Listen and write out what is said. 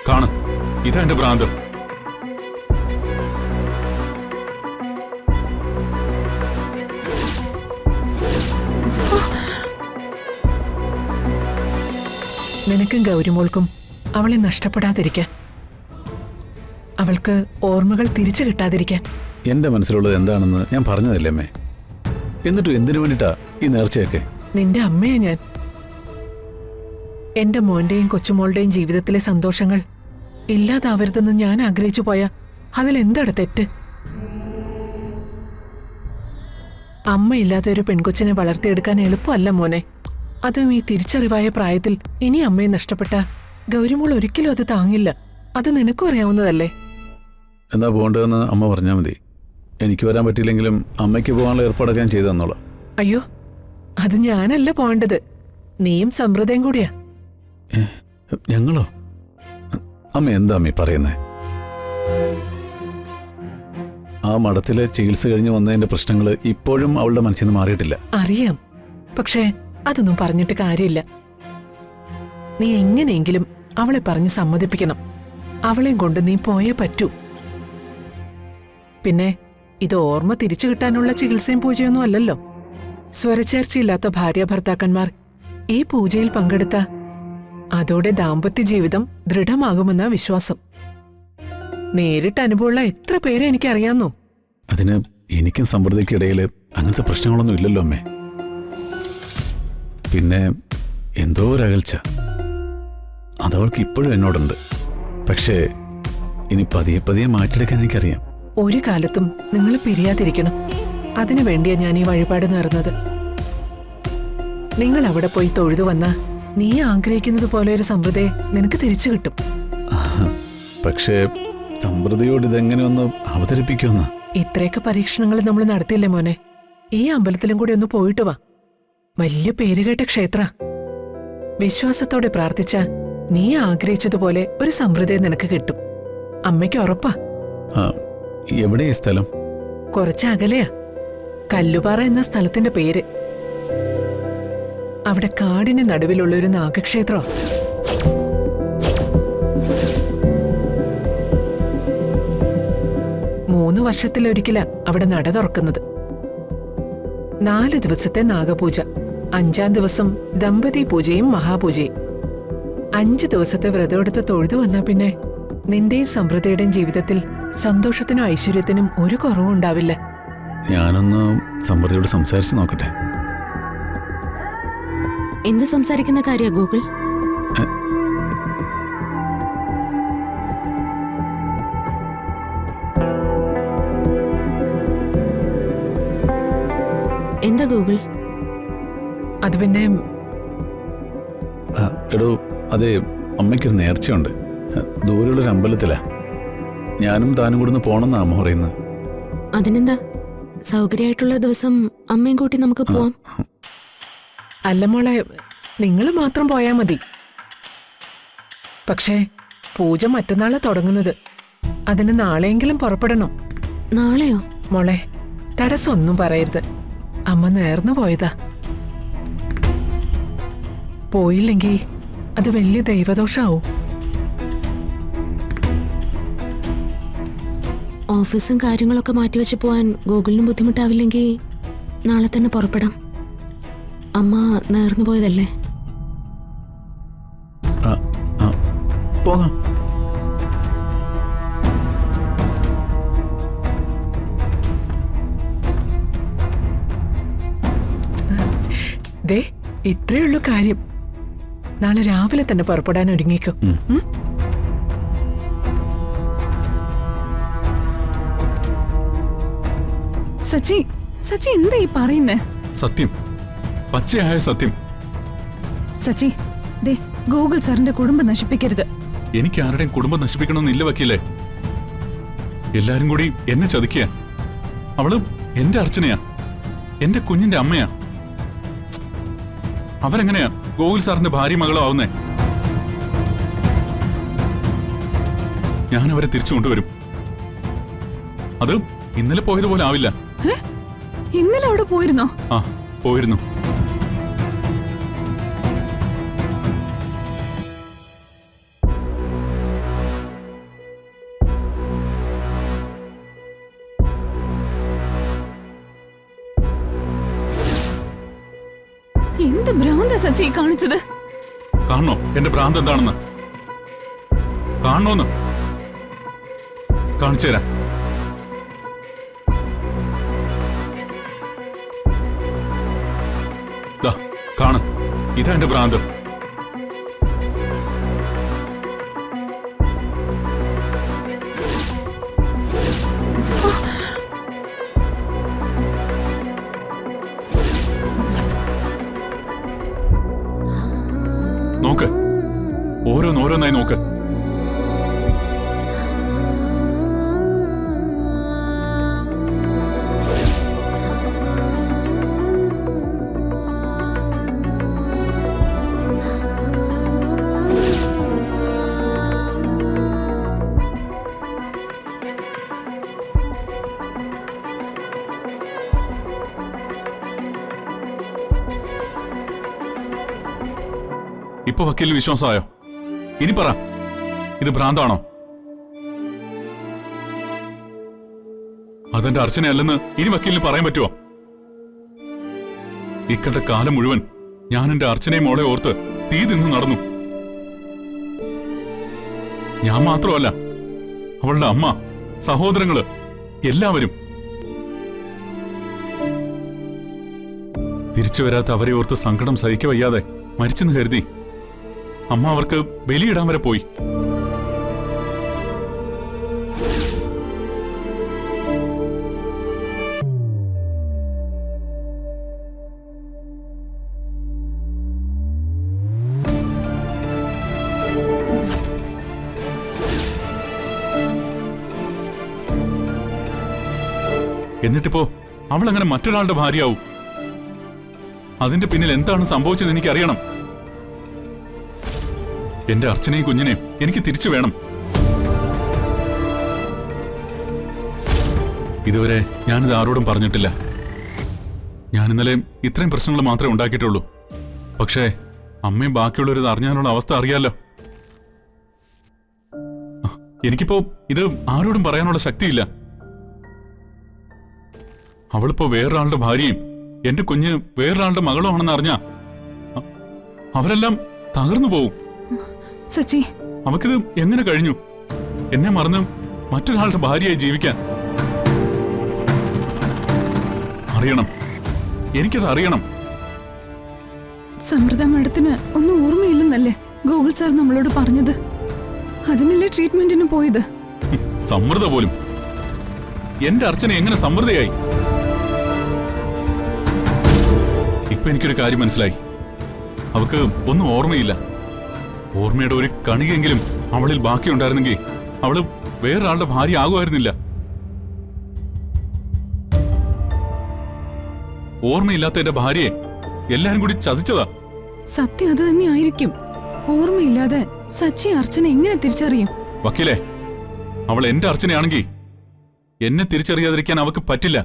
കാണ്, ഇതാ എന്റെ ഭ്രാന്ത്. നിനക്കും ഗൗരിമോൾക്കും അവളെ നഷ്ടപ്പെടാതിരിക്കാൻ, അവൾക്ക് ഓർമ്മകൾ തിരിച്ചു കിട്ടാതിരിക്കാൻ. എന്റെ മനസ്സിലുള്ളത് എന്താണെന്ന് ഞാൻ പറഞ്ഞതല്ലേ അമ്മേ. എന്നിട്ടും എന്തിനു വേണ്ടിട്ടാ ഈ നേർച്ചയൊക്കെ? നിന്റെ അമ്മയാ ഞാൻ. എന്റെ മോന്റെയും കൊച്ചുമോളുടെയും ജീവിതത്തിലെ സന്തോഷങ്ങൾ ഇല്ലാതാവരുതെന്ന് ഞാൻ ആഗ്രഹിച്ചു പോയാ അതിലെന്താണ് തെറ്റ്? അമ്മയില്ലാത്ത ഒരു പെൺകൊച്ചിനെ വളർത്തിയെടുക്കാൻ എളുപ്പമല്ല മോനെ. അതും ഈ തിരിച്ചറിവായ പ്രായത്തിൽ. ഇനി അമ്മയെ നഷ്ടപ്പെട്ട ഗൗരിമോൾ ഒരിക്കലും അത് താങ്ങില്ല. അത് നിനക്കും അറിയാവുന്നതല്ലേ. എന്നാ പോകേണ്ടതെന്ന് അമ്മ പറഞ്ഞാൽ മതി. എനിക്ക് വരാൻ പറ്റിയില്ലെങ്കിലും അമ്മയ്ക്ക് പോകാനുള്ള ഏർപ്പാടൊക്കെ ഞാൻ ചെയ്തു തന്നോളാം. അയ്യോ, അത് ഞാനല്ല പോകേണ്ടത്, നീയും സമൃദ്ധയും കൂടിയാ. ഞങ്ങളോ? അമ്മ എന്താ അമ്മ പറയുന്നേ? ആ മഠത്തിലെ ചികിത്സ കഴിഞ്ഞ് വന്നതിന്റെ പ്രശ്നങ്ങൾ ഇപ്പോഴും അവളുടെ മനസ്സിൽ നിന്ന് മാറിയിട്ടില്ല. അറിയാം, പക്ഷേ അതൊന്നും പറഞ്ഞിട്ട് കാര്യമില്ല. നീ എങ്ങനെയെങ്കിലും അവളെ പറഞ്ഞ് സമ്മതിപ്പിക്കണം. അവളെയും കൊണ്ട് നീ പോയേ പറ്റൂ. പിന്നെ ഇത് ഓർമ്മ തിരിച്ചു കിട്ടാനുള്ള ചികിത്സയും പൂജയൊന്നും അല്ലല്ലോ. സ്വരച്ചേർച്ചയില്ലാത്ത ഭാര്യ ഭർത്താക്കന്മാർ ഈ പൂജയിൽ പങ്കെടുത്ത അതോടെ ദാമ്പത്യ ജീവിതം ദൃഢമാകുമെന്ന വിശ്വാസം. നേരിട്ട് അനുഭവമുള്ള എത്ര പേരെ എനിക്കറിയാന്നോ. അതിന് എനിക്കും സമൃദ്ധിക്കിടയിൽ അങ്ങനത്തെ പ്രശ്നങ്ങളൊന്നും ഇല്ലല്ലോ അമ്മേ. പിന്നെ എന്തോ ഒരകൽച്ച അതവൾക്ക് ഇപ്പോഴും എന്നോടുണ്ട്. പക്ഷേ ഇനി പതിയെ പതിയെ മാറ്റിയെടുക്കാൻ എനിക്കറിയാം. ഒരു കാലത്തും നിങ്ങൾ പിരിയാതിരിക്കണം. അതിനു വേണ്ടിയാ ഞാൻ ഈ വഴിപാട് നേർന്നത്. നിങ്ങൾ അവിടെ പോയി തൊഴുതു വന്ന നീ ആഗ്രഹിക്കുന്നത് പോലെ ഒരു സമൃദ്ധയെ നിനക്ക് തിരിച്ചു കിട്ടും. പക്ഷേ സമൃദ്ധിയോട് ഇതെങ്ങനെ ഒന്ന് അവതരിപ്പിക്കുമെന്ന? ഇത്രയൊക്കെ പരീക്ഷണങ്ങൾ നമ്മൾ നടത്തിയില്ലേ മോനെ. ഈ അമ്പലത്തിലും കൂടി ഒന്ന് പോയിട്ട് വാ. വലിയ പേരുകേട്ട ക്ഷേത്ര. വിശ്വാസത്തോടെ പ്രാർത്ഥിച്ച നീ ആഗ്രഹിച്ചതുപോലെ ഒരു സമൃദ്ധയെ നിനക്ക് കിട്ടും. അമ്മയ്ക്ക് ഉറപ്പാ. എവിടെയാ സ്ഥലം? കുറച്ച് അകലെയാ. കല്ലുപാറ എന്ന സ്ഥലത്തിന്റെ പേര്. അവിടെ കാടിന് നടുവിലുള്ള ഒരു നാഗക്ഷേത്രം. മൂന്ന് വർഷത്തിലൊരിക്കലാ അവിടെ നട തുറക്കുന്നത്. 4 ദിവസത്തെ നാഗപൂജ, 5-ാം ദിവസം ദമ്പതി പൂജയും മഹാപൂജയും. 5 ദിവസത്തെ വ്രതമെടുത്ത് തൊഴുതു വന്നാ പിന്നെ നിന്റെയും സമൃദ്ധയുടെയും ജീവിതത്തിൽ സന്തോഷത്തിനും ഐശ്വര്യത്തിനും ഒരു കുറവും ഉണ്ടാവില്ല. ഞാനൊന്ന് സമൃദ്ധിയോട് സംസാരിച്ച് നോക്കട്ടെ. എന്ത് സംസാരിക്കുന്ന കാര്യ ഗൂഗിൾ? എന്താ ഗൂഗിൾ? അത് പിന്നെ എടോ, അതെ, അമ്മയ്ക്കൊരു നേർച്ചയുണ്ട്. ദൂരെയുള്ളൊരു അമ്പലത്തിലാ. ഞാനും താനും കൂടെ ഒന്ന് പോണെന്നാ അമ്മ പറയുന്നത്. അതിനെന്താ, സൗകര്യമായിട്ടുള്ള ദിവസം അമ്മയും കൂട്ടി നമുക്ക് പോവാം. അല്ല മോളെ, നിങ്ങൾ മാത്രം പോയാ മതി. പക്ഷേ പൂജ മറ്റന്നാളാ തുടങ്ങുന്നത്. അതിന് നാളെയെങ്കിലും പുറപ്പെടണം. നാളെയോ? മോളെ, തടസ്സമൊന്നും പറയരുത്. അമ്മ നേർന്നു പോയതാ. പോയില്ലെങ്കിൽ അത് വലിയ ദൈവദോഷാവും. ഓഫീസും കാര്യങ്ങളൊക്കെ മാറ്റിവെച്ച് പോവാൻ ഗൂഗിളിനും ബുദ്ധിമുട്ടാവില്ലെങ്കിൽ നാളെ തന്നെ പുറപ്പെടാം. അമ്മ നേർന്നു പോയതല്ലേ. പോകാം. ദേ, ഇത്രയുള്ളൂ കാര്യം. നാളെ രാവിലെ തന്നെ പുറപ്പെടാൻ ഒരുങ്ങിക്കോ. സച്ചി, സച്ചി എന്താ ഈ പറയുന്നേ? സത്യം, പച്ചയായ സത്യം. സച്ചി, ദേ, ഗൂഗിൾ സാറിന്റെ കുടുംബം നശിപ്പിക്കരുത്. എനിക്ക് ആരുടെയും കുടുംബം നശിപ്പിക്കണമെന്നില്ല വക്കീലേ. എല്ലാരും കൂടി എന്നെ ചതിക്കുക. അവള് എന്റെ അർച്ചനയാ, എന്റെ കുഞ്ഞിന്റെ അമ്മയാ. അവരെങ്ങനെയാ ഗോകുൽ സാറിന്റെ ഭാര്യ മകളോ ആവുന്നേ? ഞാനവരെ തിരിച്ചു കൊണ്ടുവരും. അത് ഇന്നലെ പോയതുപോലെ ആവില്ല. ഇന്നലെ അവിടെ പോയിരുന്നോ? ആ, പോയിരുന്നു. എന്ത് ഭ്രാന്ത സച്ചി കാണിച്ചത്? കാണണോ എന്റെ ഭ്രാന്ത് എന്താണെന്ന്? കാണണോന്ന് കാണിച്ചു തരാം. ദാ കാണ്, ഇതാ എന്റെ ഭ്രാന്ത്. നോക്ക്, ഓരോന്നോരോന്നായി നോക്ക്. ഇപ്പൊ വക്കീലിന് വിശ്വാസമായോ? ഇനി പറ, ഇത് ഭ്രാന്താണോ? അതെന്റെ അർച്ചനയല്ലെന്ന് ഇനി വക്കീലിന് പറയാൻ പറ്റുമോ? ഇക്കണ്ട കാലം മുഴുവൻ ഞാൻ എന്റെ അർച്ചനയും മോളെ ഓർത്ത് തീ തിന്ന് നടന്നു. ഞാൻ മാത്രമല്ല, അവളുടെ അമ്മ, സഹോദരങ്ങള്, എല്ലാവരും. തിരിച്ചു വരാത്ത അവരെ ഓർത്ത് സങ്കടം സഹിക്കവയ്യാതെ മരിച്ചെന്ന് കരുതി അമ്മ അവർക്ക് ബലിയിടാൻ വരെ പോയി. എന്നിട്ടിപ്പോ അവളങ്ങനെ മറ്റൊരാളുടെ ഭാര്യയാവും. അതിന്റെ പിന്നിൽ എന്താണ് സംഭവിച്ചത് എനിക്കറിയണം. എന്റെ അർച്ചനയും കുഞ്ഞിനെയും എനിക്ക് തിരിച്ചു വേണം. ഇതുവരെ ഞാനിത് ആരോടും പറഞ്ഞിട്ടില്ല. ഞാൻ ഇന്നലെ ഇത്രയും പ്രശ്നങ്ങൾ മാത്രമേ ഉണ്ടാക്കിയിട്ടുള്ളൂ. പക്ഷേ അമ്മയും ബാക്കിയുള്ളവരിത് അറിഞ്ഞാലുള്ള അവസ്ഥ അറിയാലോ. എനിക്കിപ്പോ ഇത് ആരോടും പറയാനുള്ള ശക്തിയില്ല. അവളിപ്പോ വേറൊരാളുടെ ഭാര്യയും എന്റെ കുഞ്ഞ് വേറൊരാളുടെ മകളുമാണെന്ന് അറിഞ്ഞാ അവരെല്ലാം തകർന്നു പോവും. സച്ചി, അവക്കിത് എങ്ങനെ കഴിഞ്ഞു എന്നെ മറന്ന് മറ്റൊരാളുടെ ഭാര്യയായി ജീവിക്കാൻ? അറിയണം, എനിക്കത് അറിയണം. സമൃദ്ധ മാഡത്തിന് ഒന്നും ഓർമ്മയില്ലെന്നല്ലേ ഗൂഗിൾ സാർ നമ്മളോട് പറഞ്ഞത്? അതിനല്ലേ ട്രീറ്റ്മെന്റിന് പോയത്? സമൃദ്ധ പോലും. എന്റെ അർച്ചന എങ്ങനെ സമൃദ്ധയായി? ഇപ്പൊ എനിക്കൊരു കാര്യം മനസ്സിലായി. അവക്ക് ഒന്നും ഓർമ്മയില്ല. ഓർമ്മയുടെ ഒരു കണികെങ്കിലും അവളിൽ ബാക്കിയുണ്ടായിരുന്നെങ്കിൽ അവള് വേറൊരാളുടെ ഭാര്യ ആകുമായിരുന്നില്ല. ഓർമ്മയില്ലാത്ത എന്റെ ഭാര്യയെ എല്ലാരും കൂടി ചതിച്ചതാ. സത്യം അത് തന്നെ ആയിരിക്കും. ഓർമ്മയില്ലാതെ സച്ചി അർച്ചന എങ്ങനെ തിരിച്ചറിയും? വക്കീലേ, അവൾ എന്റെ അർച്ചനയാണെങ്കിൽ എന്നെ തിരിച്ചറിയാതിരിക്കാൻ അവക്ക് പറ്റില്ല.